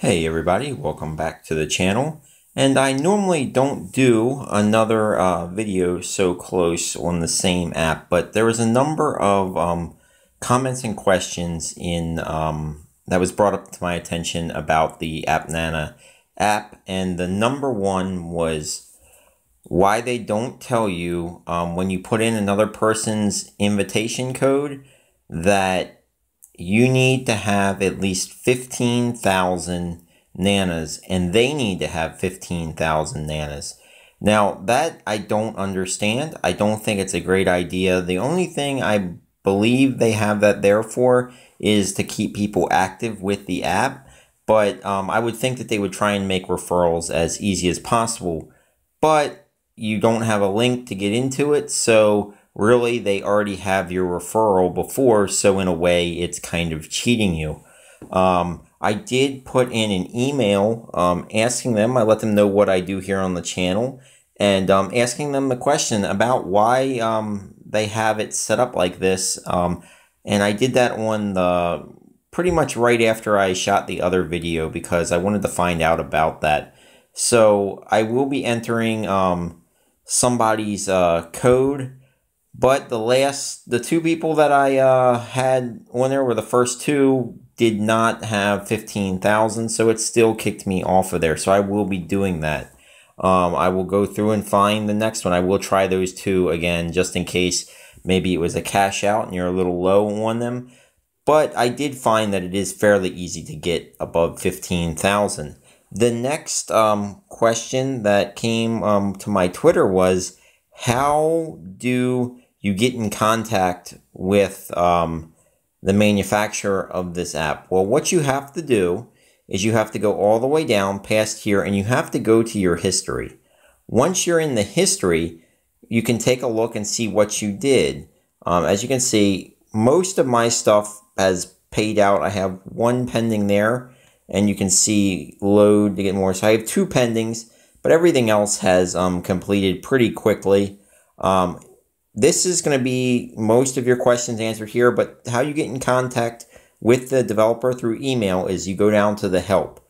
Hey everybody, welcome back to the channel. And I normally don't do another video so close on the same app, but there was a number of comments and questions in that was brought up to my attention about the AppNana app, and the number one was why they don't tell you when you put in another person's invitation code that you need to have at least 15,000 nanas, and they need to have 15,000 nanas. Now, that I don't understand. I don't think it's a great idea. The only thing I believe they have that there for is to keep people active with the app, but I would think that they would try and make referrals as easy as possible, but you don't have a link to get into it, so really, they already have your referral before, so in a way, it's kind of cheating you. I did put in an email asking them, I let them know what I do here on the channel, and asking them the question about why they have it set up like this. And I did that on the pretty much right after I shot the other video because I wanted to find out about that. So I will be entering somebody's code. But the two people that I had on there were the first two did not have 15,000, so it still kicked me off of there. So I will be doing that. I will go through and find the next one. I will try those two again, just in case maybe it was a cash out and you're a little low on them. But I did find that it is fairly easy to get above 15,000. The next question that came to my Twitter was, how do you get in contact with the manufacturer of this app? Well, what you have to do is you have to go all the way down past here and you have to go to your history. Once you're in the history, you can take a look and see what you did. As you can see, most of my stuff has paid out. I have one pending there, and you can see load to get more. So I have two pendings, but everything else has completed pretty quickly. This is going to be most of your questions answered here, but how you get in contact with the developer through email is you go down to the help.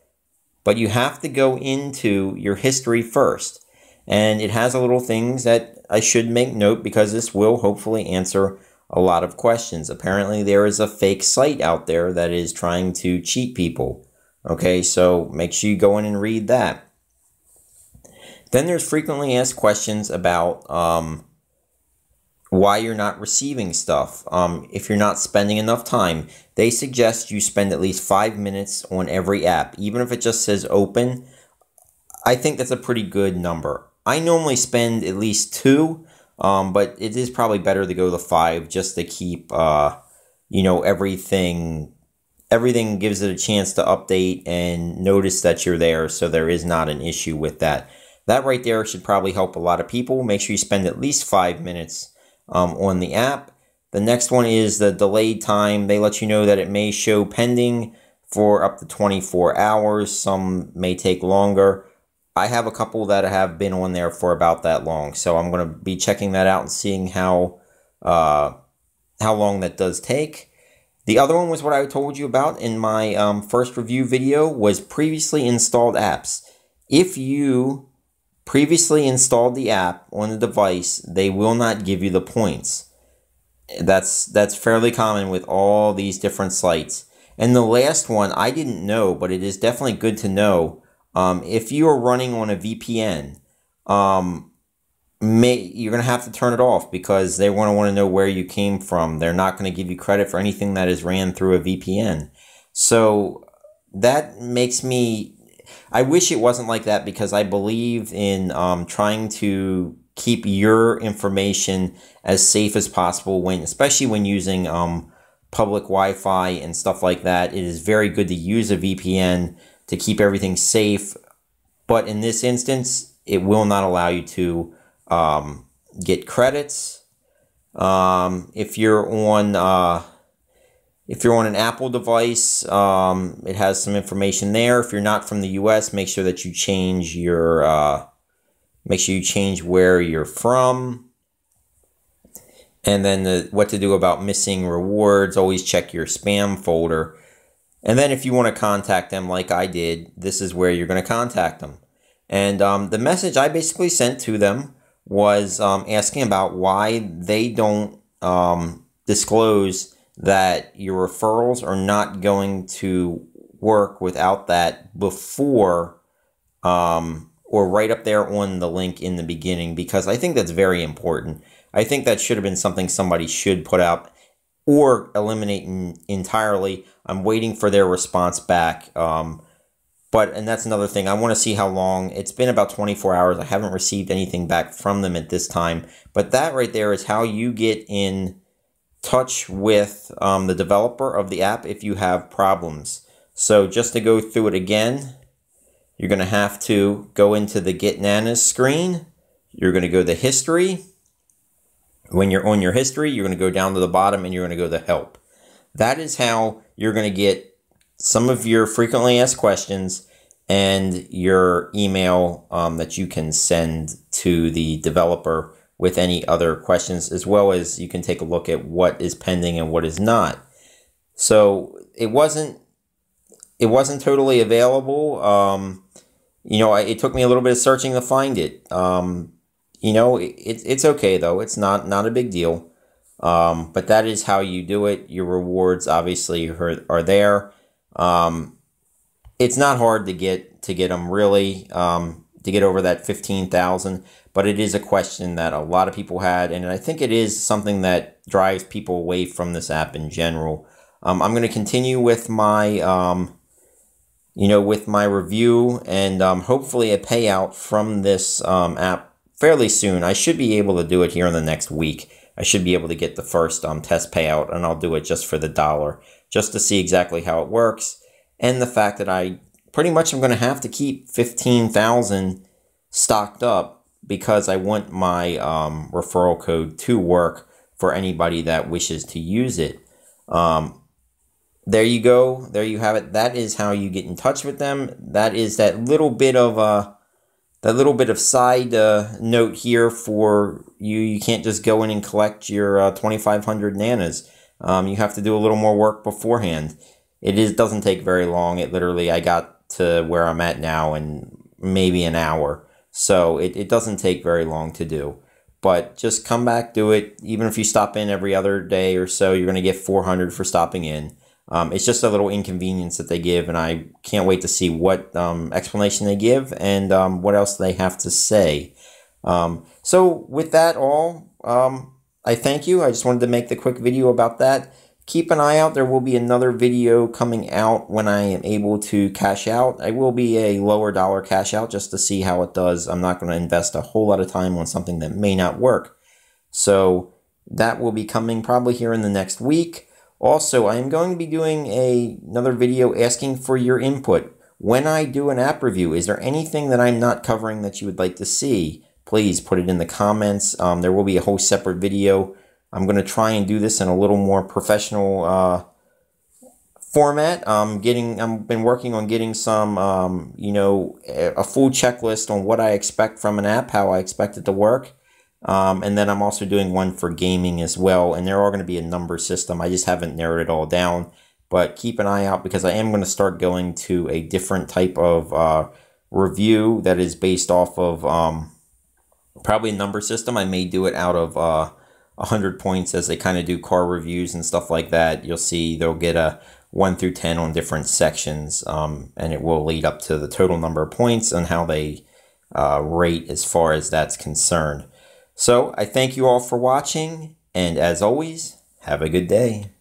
But you have to go into your history first. And it has a little things that I should make note because this will hopefully answer a lot of questions. Apparently there is a fake site out there that is trying to cheat people. Okay, so make sure you go in and read that. Then there's frequently asked questions about why you're not receiving stuff. If you're not spending enough time, they suggest you spend at least 5 minutes on every app. Even if it just says open, I think that's a pretty good number. I normally spend at least 2, but it is probably better to go to 5 just to keep, everything gives it a chance to update and notice that you're there, so there is not an issue with that. That right there should probably help a lot of people. Make sure you spend at least 5 minutes on the app. The next one is the delayed time. They let you know that it may show pending for up to 24 hours. Some may take longer. I have a couple that have been on there for about that long, so I'm going to be checking that out and seeing how long that does take. The other one was what I told you about in my first review video, was previously installed apps. If you previously installed the app on the device, they will not give you the points. That's fairly common with all these different sites. And the last one, I didn't know, but it is definitely good to know. If you are running on a VPN, you're going to have to turn it off because they want to know where you came from. They're not going to give you credit for anything that is ran through a VPN. So that makes me... I wish it wasn't like that because I believe in trying to keep your information as safe as possible, especially when using public Wi-Fi and stuff like that. It is very good to use a VPN to keep everything safe, but in this instance, it will not allow you to get credits. If you're on an Apple device, it has some information there. If you're not from the US, make sure that you change where you're from. And then what to do about missing rewards. Always check your spam folder. And then if you want to contact them like I did, this is where you're going to contact them. And the message I basically sent to them was asking about why they don't disclose that your referrals are not going to work without that before or right up there on the link in the beginning, because I think that's very important. I think that should have been something somebody should put out or eliminate entirely. I'm waiting for their response back. And that's another thing. I want to see how long. It's been about 24 hours. I haven't received anything back from them at this time. But that right there is how you get in touch with the developer of the app if you have problems. So just to go through it again, you're going to have to go into the Get Nanas screen. You're going to go to History. When you're on your history, you're going to go down to the bottom and you're going to go to Help. That is how you're going to get some of your frequently asked questions and your email that you can send to the developer with any other questions, as well as you can take a look at what is pending and what is not. So it wasn't totally available. It took me a little bit of searching to find it. It's okay though. It's not a big deal. But that is how you do it. Your rewards obviously are there. It's not hard to get them really, to get over that 15,000, but it is a question that a lot of people had, and I think it is something that drives people away from this app in general. I'm going to continue with my, with my review and hopefully a payout from this app fairly soon. I should be able to do it here in the next week. I should be able to get the first test payout, and I'll do it just for the $1, just to see exactly how it works, and the fact that I pretty much am going to have to keep 15,000 stocked up because I want my referral code to work for anybody that wishes to use it. There you go. There you have it. That is how you get in touch with them. That is that little bit of side note here for you. You can't just go in and collect your 2,500 nanas. You have to do a little more work beforehand. It doesn't take very long. I got to where I'm at now in maybe an hour. So it doesn't take very long to do. But just come back, do it. Even if you stop in every other day or so, you're going to get 400 for stopping in. It's just a little inconvenience that they give, and I can't wait to see what explanation they give and what else they have to say. So with that all, I thank you. I just wanted to make the quick video about that. Keep an eye out. There will be another video coming out when I am able to cash out. I will be a lower dollar cash out just to see how it does. I'm not going to invest a whole lot of time on something that may not work. So that will be coming probably here in the next week. Also, I am going to be doing another video asking for your input. When I do an app review, is there anything that I'm not covering that you would like to see? Please put it in the comments. There will be a whole separate video. I'm going to try and do this in a little more professional format. I've been working on getting some, a full checklist on what I expect from an app, how I expect it to work. And then I'm also doing one for gaming as well. And there are going to be a number system. I just haven't narrowed it all down. But keep an eye out because I am going to start going to a different type of review that is based off of probably a number system. I may do it out of 100 points as they kind of do car reviews and stuff like that. You'll see they'll get a 1 through 10 on different sections. And it will lead up to the total number of points and how they rate as far as that's concerned. So I thank you all for watching, and as always, have a good day.